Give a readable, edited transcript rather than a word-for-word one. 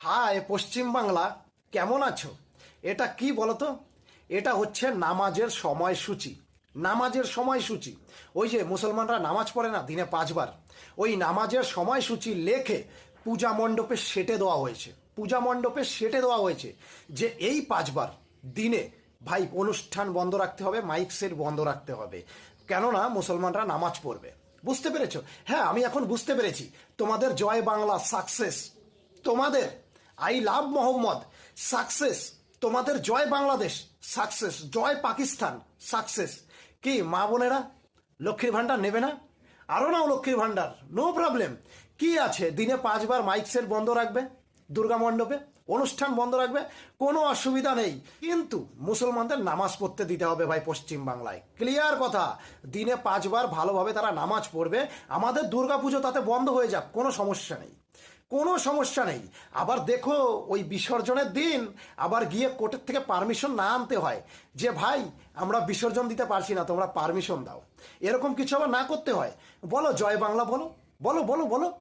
হায় পশ্চিম বাংলা, কেমন আছো? এটা কি বলতো? এটা হচ্ছে নামাজের সময়সূচি। নামাজের সময়সূচি, ওই যে মুসলমানরা নামাজ পড়ে না দিনে 5 বার, ওই নামাজের সময়সূচি লেখে পূজা মণ্ডপে সেটে দেওয়া হয়েছে। পূজা মণ্ডপে সেটে দেওয়া হয়েছে যে এই 5 বার দিনে ভাই অনুষ্ঠান বন্ধ রাখতে হবে, মাইক সেট বন্ধ রাখতে হবে, কেননা মুসলমানরা নামাজ পড়বে। বুঝতে পেরেছো? হ্যাঁ, আমি এখন বুঝতে পেরেছি তোমাদের জয় বাংলা সাকসেস, তোমাদের আই লাভ মোহাম্মদ সাকসেস, তোমাদের জয় বাংলাদেশ সাকসেস, জয় পাকিস্তান সাকসেস। কি মা বোনেরা লক্ষ্মীর ভাণ্ডার নেবে না? আরও নাও লক্ষ্মীর ভাণ্ডার, নো প্রবলেম। কি আছে, দিনে 5 বার মাইক সেট বন্ধ রাখবে, দুর্গা মণ্ডপে অনুষ্ঠান বন্ধ রাখবে, কোনো অসুবিধা নেই। কিন্তু মুসলমানদের নামাজ পড়তে দিতে হবে ভাই পশ্চিম বাংলায়, ক্লিয়ার কথা। দিনে 5 বার ভালোভাবে তারা নামাজ পড়বে, আমাদের দুর্গা পুজো তাতে বন্ধ হয়ে যাক, কোনো সমস্যা নেই, কোনো সমস্যা নেই। আবার দেখো ওই বিসর্জনের দিন আবার গিয়ে কোর্টের থেকে পারমিশন না আনতে হয় যে ভাই আমরা বিসর্জন দিতে পারছি না, তোমরা পারমিশন দাও, এরকম কিছু আবার না করতে হয়। বলো জয় বাংলা, বলো বলো বলো বলো।